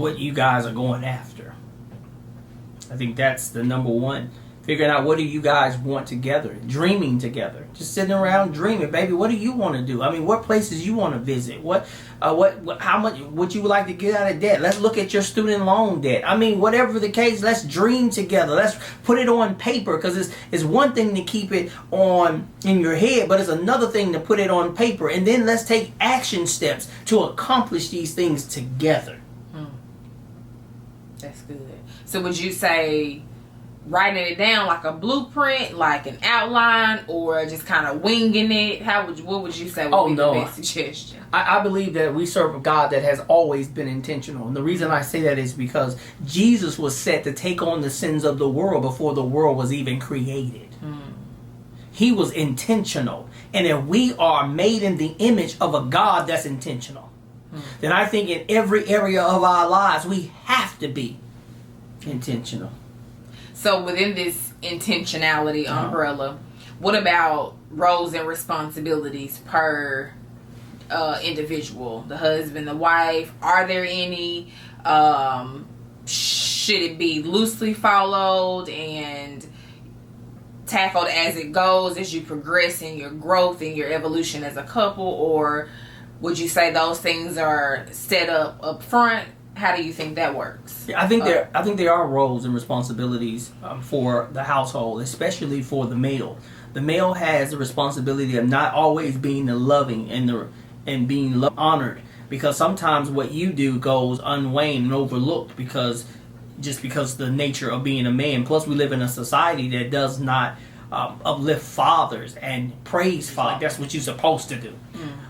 what you guys are going after. I think that's the number one. Figuring out what do you guys want together, dreaming together, just sitting around dreaming, baby. What do you want to do? I mean, what places you want to visit? How much would you like to get out of debt? Let's look at your student loan debt. I mean, whatever the case, let's dream together. Let's put it on paper, because it's one thing to keep it on in your head, but it's another thing to put it on paper, and then let's take action steps to accomplish these things together. That's good. So would you say writing it down like a blueprint, like an outline, or just kind of winging it? What would you say would be the best suggestion? I believe that we serve a God that has always been intentional. And the reason I say that is because Jesus was set to take on the sins of the world before the world was even created. He was intentional. And if we are made in the image of a God that's intentional, then I think in every area of our lives we have to be intentional. So within this intentionality umbrella, what about roles and responsibilities per individual? The husband, the wife, are there any? Should it be loosely followed and tackled as it goes, as you progress in your growth and your evolution as a couple? Or would you say those things are set up front? How do you think that works? I think there are roles and responsibilities for the household, especially for the male. The male has the responsibility of not always being the loving and being honored, because sometimes what you do goes unweighed and overlooked because the nature of being a man. Plus, we live in a society that does not uplift fathers and praise fathers. That's what you're supposed to do.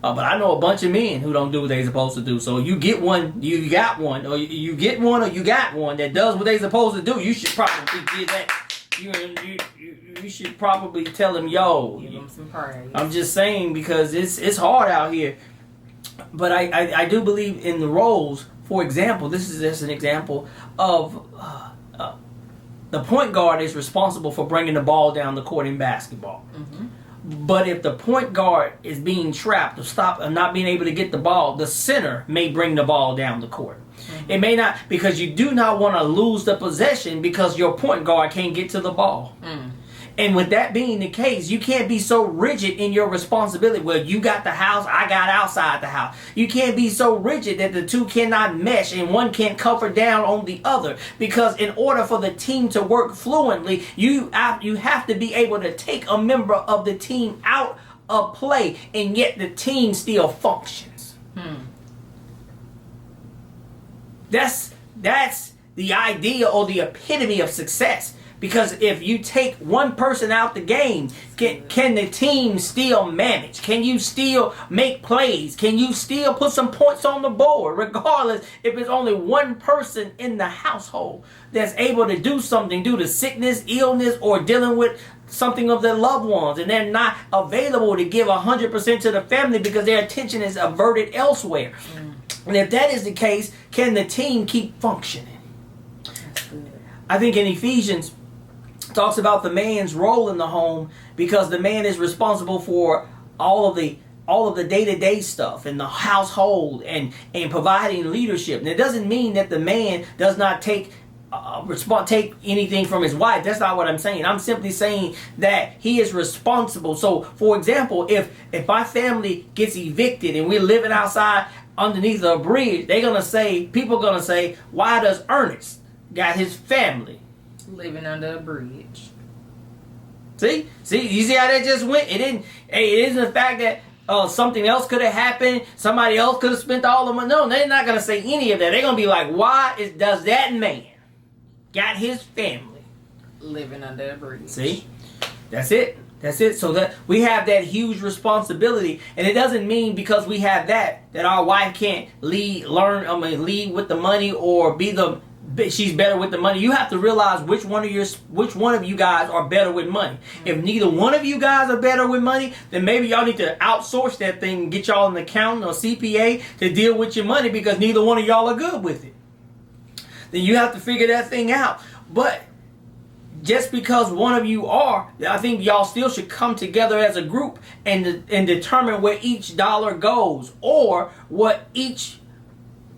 But I know a bunch of men who don't do what they're supposed to do. So you get one, you got one, or you get one, or you got one that does what they're supposed to do. You should probably get that. You should probably tell them, yo, give them some praise. I'm just saying, because it's hard out here. But I do believe in the roles. For example, this is just an example of the point guard is responsible for bringing the ball down the court in basketball. But if the point guard is being trapped or not being able to get the ball, the center may bring the ball down the court. It may not, because you do not want to lose the possession because your point guard can't get to the ball. And with that being the case, you can't be so rigid in your responsibility. Well, you got the house, I got outside the house. You can't be so rigid that the two cannot mesh and one can't cover down on the other. Because in order for the team to work fluently, you have to be able to take a member of the team out of play, and yet the team still functions. That's the idea or the epitome of success. Because if you take one person out the game, can the team still manage? Can you still make plays? Can you still put some points on the board? Regardless if it's only one person in the household that's able to do something due to sickness, illness, or dealing with something of their loved ones, and they're not available to give 100% to the family because their attention is averted elsewhere. And if that is the case, can the team keep functioning? I think in Ephesians talks about the man's role in the home, because the man is responsible for all of the day-to-day stuff in the household and providing leadership. And it doesn't mean that the man does not take anything from his wife. That's not what I'm saying. I'm simply saying that he is responsible. So, for example, if my family gets evicted and we're living outside underneath a bridge, people are gonna say, why does Ernest got his family living under a bridge? See, you see how that just went? It isn't the fact that something else could have happened. Somebody else could have spent all the money. No, they're not going to say any of that. They're going to be like, does that man got his family living under a bridge? See, that's it. So that we have that huge responsibility, and it doesn't mean because we have that our wife can't lead with the money or she's better with the money. You have to realize which one of you guys are better with money. If neither one of you guys are better with money, then maybe y'all need to outsource that thing and get y'all an accountant or CPA to deal with your money, because neither one of y'all are good with it. Then you have to figure that thing out. But just because one of you are, I think y'all still should come together as a group and determine where each dollar goes, or what each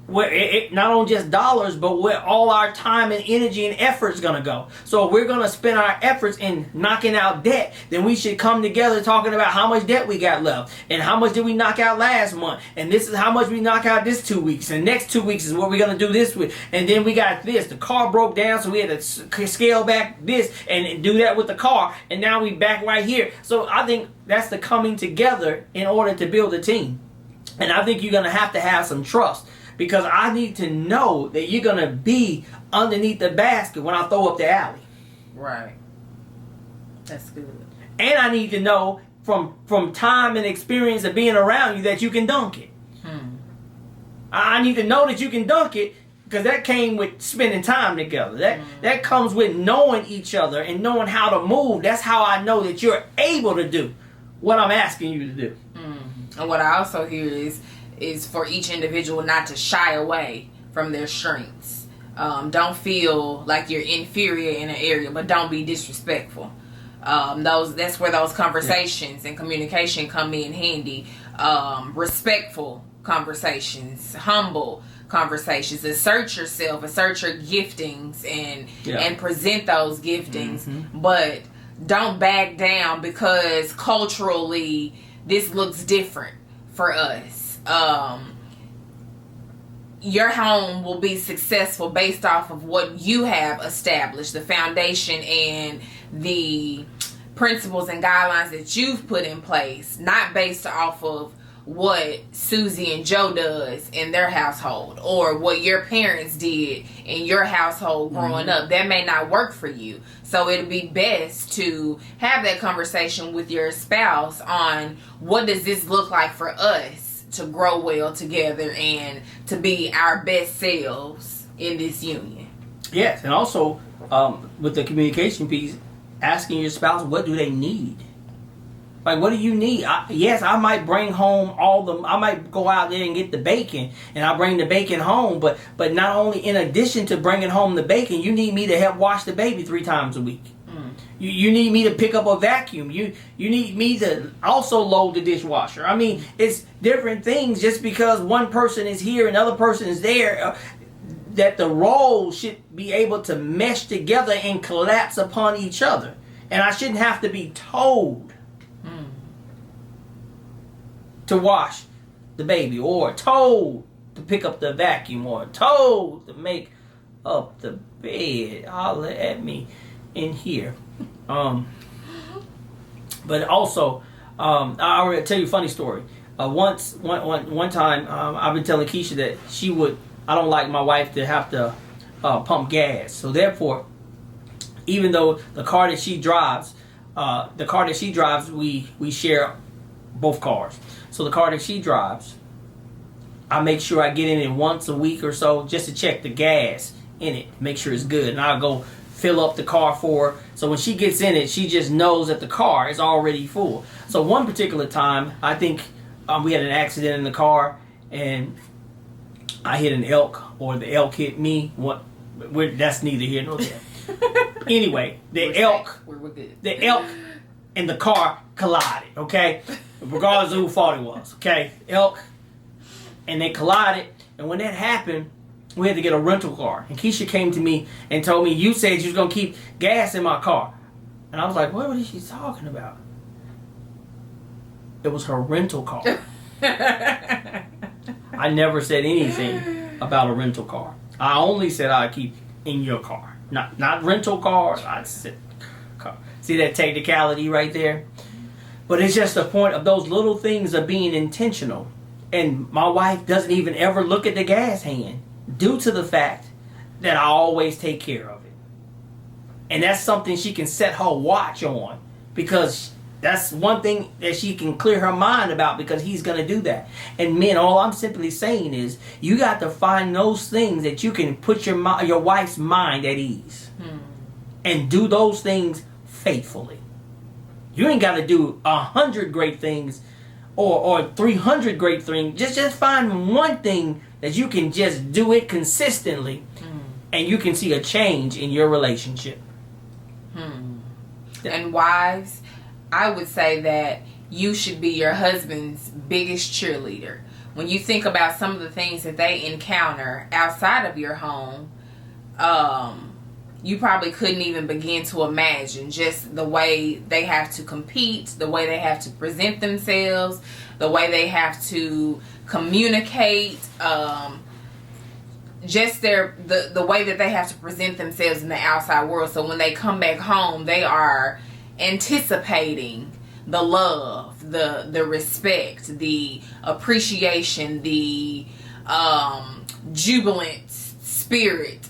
where not only just dollars, but where all our time and energy and effort is going to go. So if we're going to spend our efforts in knocking out debt, then we should come together talking about how much debt we got left and how much did we knock out last month. And this is how much we knock out this 2 weeks. And next 2 weeks is what we're going to do this with. And then we got this. The car broke down, so we had to scale back this and do that with the car. And now we back right here. So I think that's the coming together in order to build a team. And I think you're going to have some trust. Because I need to know that you're going to be underneath the basket when I throw up the alley. Right. That's good. And I need to know from time and experience of being around you that you can dunk it. I need to know that you can dunk it because that came with spending time together. That comes with knowing each other and knowing how to move. That's how I know that you're able to do what I'm asking you to do. And what I also hear is for each individual not to shy away from their strengths. Don't feel like you're inferior in an area, but don't be disrespectful. That's where those conversations and communication come in handy. Respectful conversations, humble conversations. Assert yourself, assert your giftings, and present those giftings. But don't back down because culturally this looks different for us. Your home will be successful based off of what you have established, the foundation and the principles and guidelines that you've put in place, not based off of what Susie and Joe does in their household or what your parents did in your household growing up. That may not work for you. So it'll be best to have that conversation with your spouse on what does this look like for us to grow well together and to be our best selves in this union. Yes, and also with the communication piece, asking your spouse, what do they need? Like, what do you need? I might bring home I might go out there and get the bacon, and I'll bring the bacon home, but not only in addition to bringing home the bacon, you need me to help wash the baby 3 times a week. You need me to pick up a vacuum. You need me to also load the dishwasher. I mean, it's different things just because one person is here and the other person is there. That the roles should be able to mesh together and collapse upon each other. And I shouldn't have to be told to wash the baby, or told to pick up the vacuum, or told to make up the bed. Holler at me in here. But also, I already tell you a funny story. One time, I've been telling Keisha that I don't like my wife to have to pump gas. So therefore, even though the car that she drives, we share both cars. So the car that she drives, I make sure I get in it once a week or so just to check the gas in it, make sure it's good. And I'll go fill up the car for her. So when she gets in it, she just knows that the car is already full. So one particular time, I think we had an accident in the car, and I hit an elk, or the elk hit me. That's neither here nor there. Anyway, the elk and the car collided, okay? Regardless of who fault it was, okay? Elk, and they collided, and when that happened, we had to get a rental car. And Keisha came to me and told me, you said you was going to keep gas in my car. And I was like, what was she talking about? It was her rental car. I never said anything about a rental car. I only said I'd keep in your car. Not rental cars. I said car. See that technicality right there? But it's just a point of those little things of being intentional. And my wife doesn't even ever look at the gas hand due to the fact that I always take care of it. And that's something she can set her watch on, because that's one thing that she can clear her mind about, because he's going to do that. And men, all I'm simply saying is you got to find those things that you can put your wife's mind at ease. And do those things faithfully. You ain't got to do 100 great things or 300 great things. Just find one thing that you can just do it consistently, and you can see a change in your relationship. And wives, I would say that you should be your husband's biggest cheerleader. when you think about some of the things that they encounter outside of your home, you probably couldn't even begin to imagine just the way they have to compete, the way they have to present themselves, the way they have to communicate, just the way that they have to present themselves in the outside world. So when they come back home, they are anticipating the love, the respect, the appreciation, the jubilant spirit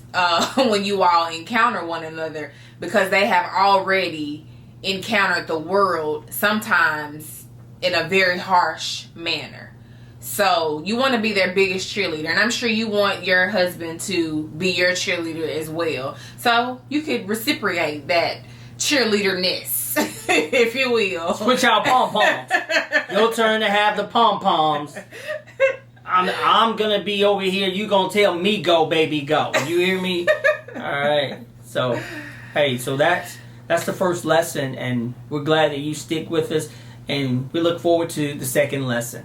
when you all encounter one another, because they have already encountered the world sometimes in a very harsh manner. So you want to be their biggest cheerleader, and I'm sure you want your husband to be your cheerleader as well. So you could reciprocate that cheerleaderness, if you will. Switch out pom-poms. Your turn to have the pom-poms. I'm gonna be over here. You gonna tell me go, baby, go. You hear me? All right. So, hey, so that's the first lesson, and we're glad that you stick with us, and we look forward to the second lesson.